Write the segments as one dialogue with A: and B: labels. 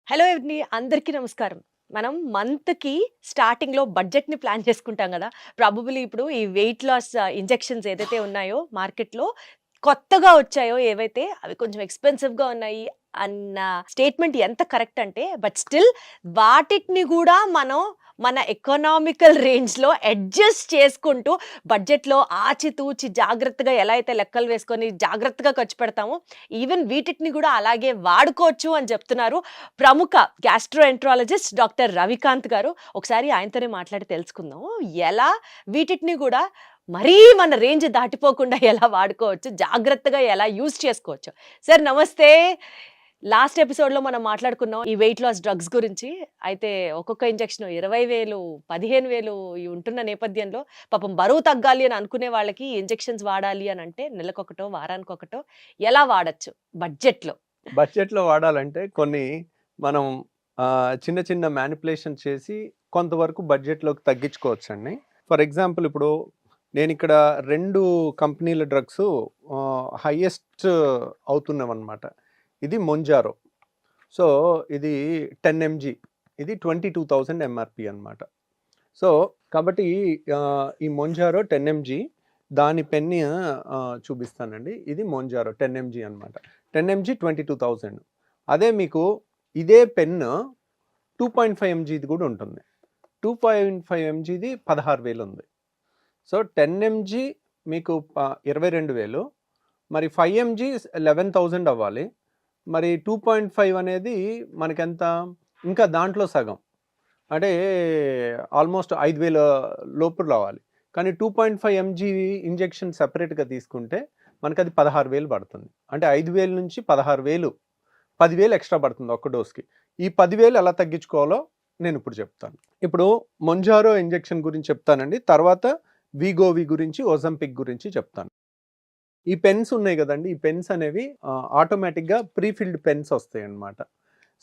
A: Hello అండి. అందరికీ నమస్కారం. మనం మంత్‌కి స్టార్టింగ్‌లో బడ్జెట్‌ని ప్లాన్ చేసుకుంటాం గదా! ప్రాబబుల్లీ ఇప్పుడు ఈ వెయిట్ లాస్ ఇంజెక్షన్స్ ఏదైతే ఉన్నాయో మార్కెట్‌లో కొత్తగా వచ్చాయో ఏవైతే అవి కొంచెం ఎక్స్‌పెన్సివ్‌గా ఉన్నాయి అన్న స్టేట్మెంట్ ఎంత కరెక్ట్ అంటే బట్ స్టిల్ వాటిని గూడా మనం మన ఎకనామికల్ రేంజ్‌లో అడ్జస్ట్ చేసుకుంటూ బడ్జెట్‌లో ఆచితూచి జాగ్రత్తగా ఎలా అయితే లెక్కలు వేసుకొని జాగ్రత్తగా ఖర్చు పెడతామో ఈవెన్ వీటిని గూడా అలాగే వాడుకోవచ్చు అని చెప్తున్నారు ప్రముఖ గ్యాస్ట్రోఎంట్రాలజిస్ట్ డాక్టర్ రవికాంత్ గారు. ఒకసారి ఆయనతోనే మాట్లాడి తెలుసుకుందాం. ఎలా వీటిని గూడా మరీ మన రేంజ్ దాటిపోకుండా ఎలా వాడుకోవచ్చు, జాగ్రత్తగా ఎలా యూజ్ చేసుకోవచ్చు. సార్ నమస్తే. లాస్ట్ ఎపిసోడ్‌లో మనం మాట్లాడుకున్నాం ఈ వెయిట్ లాస్ డ్రగ్స్ గురించి. అయితే ఒక్కొక్క ఇంజెక్షన్ 20,000, 15,000 ఇవి ఉంటున్న నేపథ్యంలో పాపం బరువు తగ్గాలి అని అనుకునే వాళ్ళకి ఇంజెక్షన్స్ వాడాలి అని అంటే నెలకొకటో, వారానికొకటో ఎలా వాడొచ్చు బడ్జెట్‌లో?
B: బడ్జెట్‌లో వాడాలంటే కొన్ని మనం చిన్న చిన్న మ్యానిపులేషన్ చేసి కొంతవరకు బడ్జెట్‌లోకి తగ్గించుకోవచ్చండి. ఫర్ ఎగ్జాంపుల్ ఇప్పుడు నేనిక్కడ 2 కంపెనీల డ్రగ్స్ హైయెస్ట్ అవుతున్నవన్నమాట. ఇది మొంజారో. సో, ఇది 10 ఎంజీ. ఇది 22,000 ఎంఆర్‌పీ అన్నమాట. సో, కాబట్టి ఈ మొంజారో 10 ఎంజీ దాని పెన్ చూపిస్తానండి. ఇది మొంజారో 10 ఎంజీ అన్నమాట. 10 ఎంజీ 22,000. అదే మీకు ఇదే పెన్ 2.5 ఎంజీది కూడా ఉంటుంది. 2.5 ఎంజీది 16,000 ఉంది. సో 10 ఎంజీ మీకు 22,000, మరి 5 ఎంజీ 11,000 అవ్వాలి. మరి 2.5 అనేది మనకెంత, ఇంకా దాంట్లో సగం అంటే ఆల్మోస్ట్ 5,000 లోపు రావాలి. కానీ 2.5 ఎంజీ ఇంజెక్షన్ సెపరేట్గా తీసుకుంటే మనకి అది 16,000 పడుతుంది. అంటే 5,000 నుంచి 16,000, 10,000 ఎక్స్ట్రా పడుతుంది ఒక్క డోస్కి. ఈ 10,000 ఎలా తగ్గించుకోవాలో నేను ఇప్పుడు చెప్తాను. ఇప్పుడు మొంజారో ఇంజెక్షన్ గురించి చెప్తానండి. తర్వాత వీగోవి గురించి, ఓజంపిక్ గురించి చెప్తాను. ఈ పెన్స్ ఉన్నాయి కదండి, ఈ పెన్స్ అనేవి ఆటోమేటిక్గా ప్రీఫిల్డ్ పెన్స్ వస్తాయి అన్నమాట.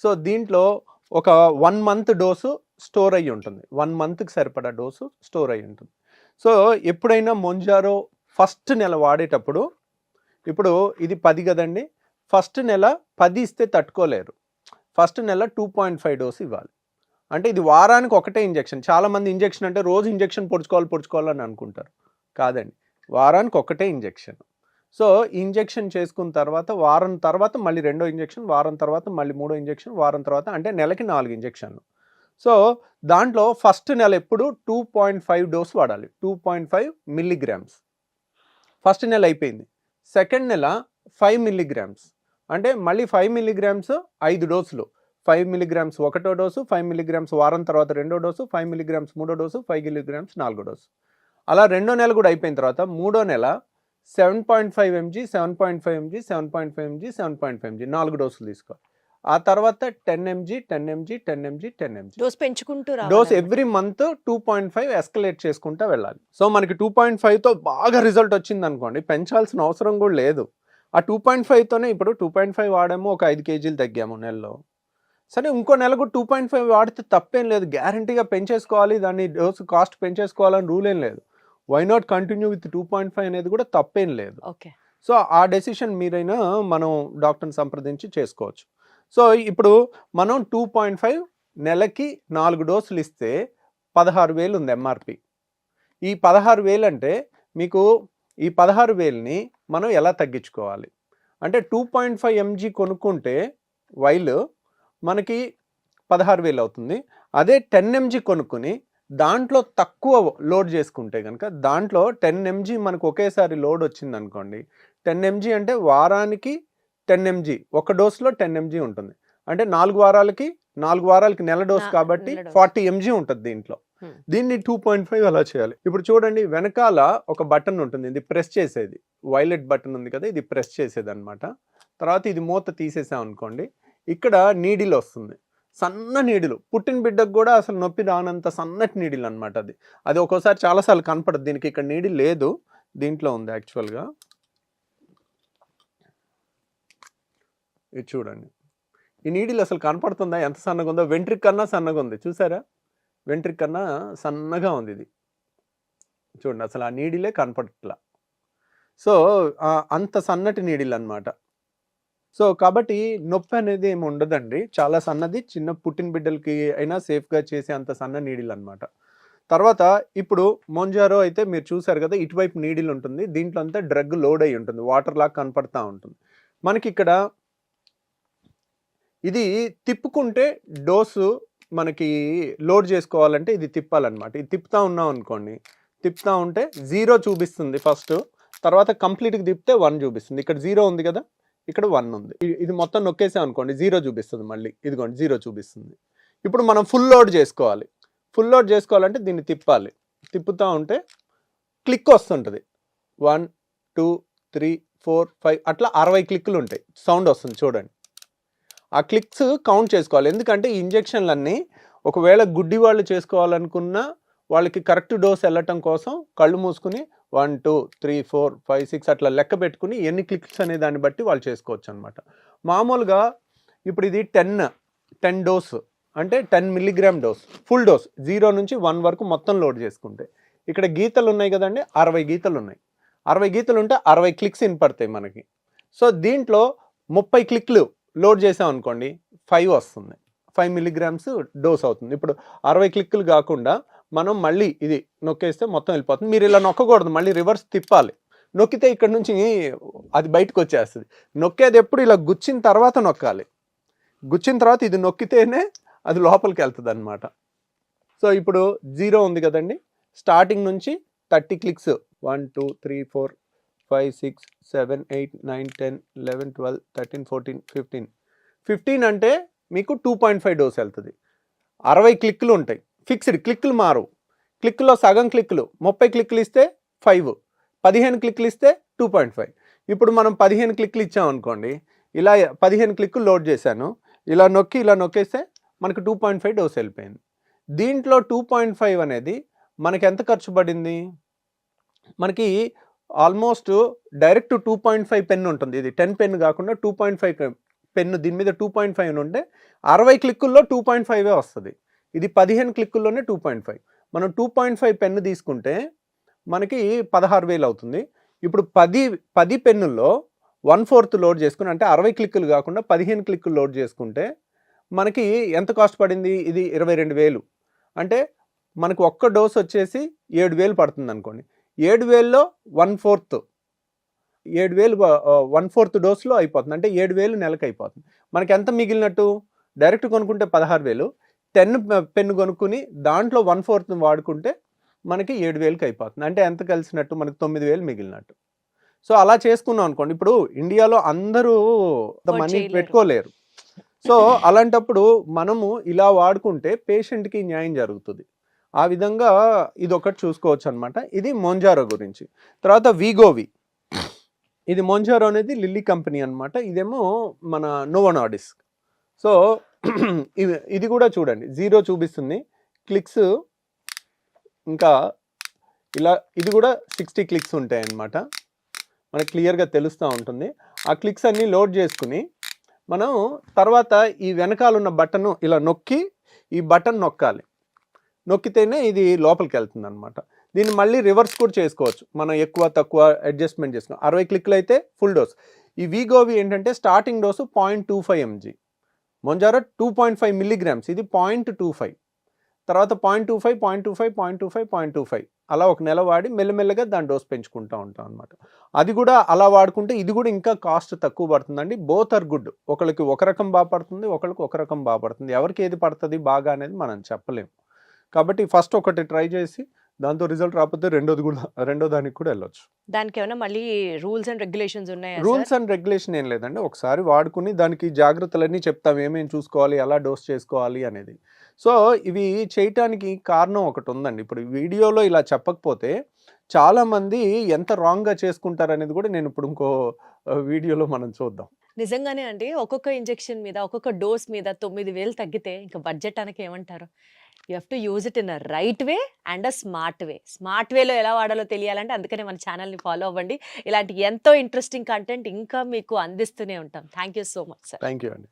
B: సో దీంట్లో ఒక 1 మంత్ డోసు స్టోర్ అయ్యి ఉంటుంది. 1 మంత్కి సరిపడా డోసు స్టోర్ అయ్యి ఉంటుంది. సో ఎప్పుడైనా మొంజారో ఫస్ట్ నెల వాడేటప్పుడు, ఇప్పుడు ఇది 10 కదండి, ఫస్ట్ నెల 10 ఇస్తే తట్టుకోలేరు. ఫస్ట్ నెల 2.5 డోసు ఇవ్వాలి. అంటే ఇది వారానికి ఒకటే ఇంజెక్షన్. చాలామంది ఇంజెక్షన్ అంటే రోజు ఇంజెక్షన్ పొడుచుకోవాలని అనుకుంటారు. కాదండి, వారానికి ఒకటే ఇంజెక్షన్. సో ఇంజెక్షన్ చేసుకున్న తర్వాత వారం తర్వాత మళ్ళీ రెండో ఇంజెక్షన్, వారం తర్వాత మళ్ళీ మూడో ఇంజెక్షన్, వారం తర్వాత అంటే నెలకి 4 ఇంజెక్షన్లు. సో దాంట్లో ఫస్ట్ నెల ఎప్పుడు 2.5 డోస్ వాడాలి. 2.5 మిల్లీగ్రామ్స్ ఫస్ట్ నెల అయిపోయింది. సెకండ్ నెల 5 మిల్లీగ్రామ్స్, అంటే మళ్ళీ 5 మిల్లీగ్రామ్స్ 5 డోసులు. 5 మిల్లీగ్రామ్స్ ఒకటో డోసు, 5 మిల్లీగ్రామ్స్ వారం తర్వాత రెండో డోసు, 5 మిల్లీగ్రామ్స్ మూడో డోసు, 5 మిల్లీగ్రామ్స్ నాలుగో డోసు. అలా రెండో నెల కూడా అయిపోయిన తర్వాత మూడో నెల 7.5 ఎంజీ, 7.5 ఎంజీ, 7.5 ఎంజీ, 7.5 ఎంజీ 4 డోసులు తీసుకోవాలి. ఆ తర్వాత 10 MG, 10 MG, 10 MG, 10 MG
A: dose పెంచుకుంటూ
B: డోస్ ఎవ్రీ మంత్ 2.5 ఎస్కలేట్ చేసుకుంటూ వెళ్ళాలి. సో మనకి 2.5తో బాగా రిజల్ట్ వచ్చింది అనుకోండి, పెంచాల్సిన అవసరం కూడా లేదు. ఆ 2.5తోనే ఇప్పుడు 2.5 వాడాము, ఒక 5 కేజీలు తగ్గాము నెలలో. సరే ఇంకో నెల కూడా 2.5 వాడితే తప్పేం లేదు. గ్యారంటీగా పెంచేసుకోవాలి, దాన్ని డోసు కాస్ట్ పెంచేసుకోవాలని రూల్ ఏం లేదు. వై నాట్ కంటిన్యూ విత్ 2.5 అనేది కూడా తప్పేం లేదు.
A: ఓకే.
B: సో ఆ డెసిషన్ మీరైనా మనం డాక్టర్ని సంప్రదించి చేసుకోవచ్చు. సో ఇప్పుడు మనం 2.5 నెలకి 4 డోసులు ఇస్తే 16,000 ఉంది ఎంఆర్పి. ఈ 16,000 అంటే మీకు ఈ 16,000ని మనం ఎలా తగ్గించుకోవాలి అంటే 2.5 ఎంజీ కొనుక్కుంటే వైల్ మనకి 16,000 అవుతుంది. అదే 10 ఎంజీ కొనుక్కుని దాంట్లో తక్కువ లోడ్ చేసుకుంటే కనుక, దాంట్లో 10 ఎంజీ మనకు ఒకేసారి లోడ్ వచ్చింది అనుకోండి, 10 ఎంజీ అంటే వారానికి 10 ఎంజీ, ఒక డోస్లో 10 ఎంజీ ఉంటుంది. అంటే 4 వారాలకి నెల డోస్ కాబట్టి 40 ఎంజీ ఉంటుంది దీంట్లో. దీన్ని 2.5 అలా చేయాలి. ఇప్పుడు చూడండి, వెనకాల ఒక బటన్ ఉంటుంది, ఇది ప్రెస్ చేసేది, వైలెట్ బటన్ ఉంది కదా, ఇది ప్రెస్ చేసేది అనమాట. తర్వాత ఇది మూత తీసేసాం అనుకోండి, ఇక్కడ నీడిల్ వస్తుంది, సన్న నీడిలు. పుట్టిన బిడ్డకు కూడా అసలు నొప్పి రానంత సన్నటి నీడిల్ అనమాట. అది ఒక్కోసారి చాలాసార్లు కనపడదు. దీనికి ఇక్కడ నీడిల్ లేదు, దీంట్లో ఉంది యాక్చువల్గా. ఇది చూడండి, ఈ నీడిల్ అసలు కనపడుతుందా ఎంత సన్నగా ఉందో? వెంట్రిక్ కన్నా సన్నగా ఉంది, చూసారా? వెంట్రిక్ కన్నా సన్నగా ఉంది ఇది. చూడండి, అసలు ఆ నీడిలే కనపడట్లా. సో అంత సన్నటి నీడిల్ అనమాట. సో కాబట్టి నొప్పి అనేది ఏమి ఉండదండి. చాలా సన్నది, చిన్న పుట్టిన బిడ్డలకి అయినా సేఫ్‌గా చేసే అంత సన్న నీడిల్ అనమాట. తర్వాత ఇప్పుడు మొంజారో అయితే మీరు చూసారు కదా! ఇటువైపు నీడిల్ ఉంటుంది. దీంట్లో అంతా డ్రగ్ లోడ్ అయ్యి ఉంటుంది. వాటర్‌లాగా కనపడతా ఉంటుంది. మనకిక్కడ ఇది తిప్పుకుంటే డోసు మనకి లోడ్ చేసుకోవాలంటే ఇది తిప్పాలన్నమాట. ఇది తిప్పుతా ఉన్నాం అనుకోండి. తిప్పుతా ఉంటే 0 చూపిస్తుంది ఫస్ట్. తర్వాత కంప్లీట్‌గా తిప్పితే 1 చూపిస్తుంది. ఇక్కడ 0 ఉంది కదా! ఇక్కడ 1 ఉంది. ఇది మొత్తం నొక్కేసాం అనుకోండి 0 చూపిస్తుంది మళ్ళీ. ఇదిగోండి 0 చూపిస్తుంది. ఇప్పుడు మనం ఫుల్ లోడ్ చేసుకోవాలి. ఫుల్ లోడ్ చేసుకోవాలంటే దీన్ని తిప్పాలి. తిప్పుతా ఉంటే క్లిక్ వస్తుంటది. 1, 2, 3, 4, 5 అట్లా 60 క్లిక్‌లు ఉంటాయి. సౌండ్ వస్తుంది చూడండి. ఆ క్లిక్స్ కౌంట్ చేసుకోవాలి. ఎందుకంటే ఈ ఇంజెక్షన్‌లన్నీ ఒకవేళ గుడ్డి వాళ్ళు చేసుకోవాలనుకున్నా వాళ్ళకి కరెక్ట్ డోస్ వెళ్ళటం కోసం కళ్ళు మూసుకుని 1, 2, 3, 4, 5, 6 అట్లా లెక్క పెట్టుకుని ఎన్ని క్లిక్స్ అనే దాన్ని బట్టి వాళ్ళు చేసుకోవచ్చు అనమాట. మామూలుగా ఇప్పుడు ఇది 10 డోస్ అంటే 10 మిల్లీగ్రామ్ డోస్ ఫుల్ డోస్ 0 నుంచి 1 వరకు మొత్తం లోడ్ చేసుకుంటే ఇక్కడ గీతలు ఉన్నాయి కదండి 60 గీతలు ఉన్నాయి. 60 గీతలు ఉంటే 60 క్లిక్స్ వినపడతాయి మనకి. సో దీంట్లో 30 క్లిక్లు లోడ్ చేసాం అనుకోండి 5 వస్తుంది. 5 మిల్లీగ్రామ్స్ డోస్ అవుతుంది. ఇప్పుడు 60 క్లిక్లు కాకుండా మనం మళ్ళీ ఇది నొక్కేస్తే మొత్తం వెళ్ళిపోతుంది. మీరు ఇలా నొక్కకూడదు, మళ్ళీ రివర్స్ తిప్పాలి. నొక్కితే ఇక్కడ నుంచి అది బయటకు వచ్చేస్తుంది. నొక్కేది ఎప్పుడు ఇలా గుచ్చిన తర్వాత నొక్కాలి. గుచ్చిన తర్వాత ఇది నొక్కితేనే అది లోపలికి వెళ్తుంది అనమాట. సో ఇప్పుడు 0 ఉంది కదండి, స్టార్టింగ్ నుంచి 30 క్లిక్స్ 1, 2, 3, 4, 5, 6, 7, 8, 9, 10, 11, 12, 13, 14, 15. 15 అంటే మీకు 2.5 డోస్ వెళ్తుంది. 60 క్లిక్లు ఉంటాయి. ఫిక్స్డ్ క్లిక్లు మారు. క్లిక్లో సగం క్లిక్లు 30 క్లిక్లు ఇస్తే 5, 15 క్లిక్లు ఇస్తే 2.5. ఇప్పుడు మనం 15 క్లిక్లు ఇచ్చామనుకోండి, ఇలా 15 క్లిక్లు లోడ్ చేశాను, ఇలా నొక్కేస్తే మనకు 2.5 డోస్ వెళ్ళిపోయింది. దీంట్లో 2.5 అనేది మనకి ఎంత ఖర్చు పడింది, మనకి ఆల్మోస్ట్ డైరెక్ట్ 2.5 పెన్ ఉంటుంది. ఇది 10 పెన్ కాకుండా 2.5 పెన్ను, దీని మీద 2.5 ఉంటే 60 క్లిక్కుల్లో 2.5 వస్తుంది. ఇది 15 క్లిక్కుల్లోనే 2.5. మనం 2.5 పెన్ను తీసుకుంటే మనకి 16,000 అవుతుంది. ఇప్పుడు 10 పెన్నుల్లో 1/4 లోడ్ చేసుకుని అంటే 60 క్లిక్కులు కాకుండా 15 క్లిక్కులు లోడ్ చేసుకుంటే మనకి ఎంత కాస్ట్ పడింది, ఇది 22,000. అంటే మనకు ఒక్క డోస్ వచ్చేసి 7,000 పడుతుంది అనుకోండి. 7,000లో 1/4 1/4 డోస్లో అయిపోతుంది. అంటే 7,000 నెలకు అయిపోతుంది. మనకి ఎంత మిగిలినట్టు, డైరెక్ట్ కొనుక్కుంటే 16,000, 10 పెన్ను కొనుక్కుని దాంట్లో 1/4 వాడుకుంటే మనకి 7,000కి అయిపోతుంది. అంటే ఎంత కలిసినట్టు, మనకి 9,000 మిగిలినట్టు. సో అలా చేసుకున్నాం అనుకోండి. ఇప్పుడు ఇండియాలో అందరూ మనీ పెట్టుకోలేరు. సో అలాంటప్పుడు మనము ఇలా వాడుకుంటే పేషెంట్కి న్యాయం జరుగుతుంది. ఆ విధంగా ఇది ఒకటి చూసుకోవచ్చు అనమాట. ఇది మొంజారో గురించి. తర్వాత వీగోవి, ఇది మొంజారో అనేది లిల్లీ కంపెనీ అనమాట. ఇదేమో మన నోవో నార్డిస్క్. సో ఇది కూడా చూడండి 0 చూపిస్తుంది క్లిక్స్. ఇంకా ఇలా ఇది కూడా 60 క్లిక్స్ ఉంటాయి అన్నమాట. మనకు క్లియర్గా తెలుస్తూ ఉంటుంది. ఆ క్లిక్స్ అన్నీ లోడ్ చేసుకుని మనం తర్వాత ఈ వెనకాల ఉన్న బటన్ ఇలా నొక్కి ఈ బటన్ నొక్కాలి. నొక్కితేనే ఇది లోపలికి వెళ్తుంది అనమాట. దీన్ని మళ్ళీ రివర్స్ కూడా చేసుకోవచ్చు. మనం ఎక్కువ తక్కువ అడ్జస్ట్మెంట్ చేసుకోవాలి. 60 క్లిక్లు అయితే ఫుల్ డోస్. ఈ వీగోవి ఏంటంటే స్టార్టింగ్ డోసు 0.25 mg, మొంజారో 2.5 మిల్లీగ్రామ్స్, ఇది 0.25, తర్వాత 0.25, 0.25, 0.25, 0.25 అలా ఒక నెల వాడి మెల్లమెల్లగా దాని డోస్ పెంచుకుంటూ ఉంటాం అనమాట. అది కూడా అలా వాడుకుంటే ఇది కూడా ఇంకా కాస్ట్ తక్కువ పడుతుందండి. Both are good. ఒకళ్ళకి ఒక రకం బాగా పడుతుంది, ఒకళ్ళకి ఒక రకం బాగా పడుతుంది. ఎవరికి ఏది పడుతుంది బాగా అనేది మనం చెప్పలేము. కాబట్టి ఫస్ట్ ఒకటి ట్రై చేసి దాంతో రిజల్ట్ రాకపోతే రెండో దానికి కూడా వెళ్ళొచ్చు.
A: దానికి ఏమైనా మళ్ళీ రూల్స్ అండ్ రెగ్యులేషన్స్ ఉన్నాయా?
B: రూల్స్ అండ్ రెగ్యులేషన్ ఏం లేదండి. ఒకసారి వాడుకుని దానికి జాగ్రత్తలన్నీ చెప్తాం, ఏమేమి చూసుకోవాలి, ఎలా డోస్ చేసుకోవాలి అనేది. సో ఇవి చేయటానికి కారణం ఒకటి ఉందండి. ఇప్పుడు వీడియోలో ఇలా చెప్పకపోతే చాలామంది ఎంత రాంగ్గా చేసుకుంటారు అనేది కూడా నేను ఇప్పుడు ఇంకో వీడియోలో మనం చూద్దాం.
A: నిజంగానే అండి, ఒక్కొక్క ఇంజెక్షన్ మీద ఒక్కొక్క డోస్ మీద 9,000 తగ్గితే ఇంకా బడ్జెట్ అనక ఏమంటారు? You have to use it in a right way and a smart way. Smart వేలో ఎలా వాడాలో తెలియాలంటే అందుకనే మన ఛానల్ని ఫాలో అవ్వండి. ఇలాంటి ఎంతో ఇంట్రెస్టింగ్ కంటెంట్ ఇంకా మీకు అందిస్తూనే ఉంటాం. Thank you so much sir.
B: Thank you అండి.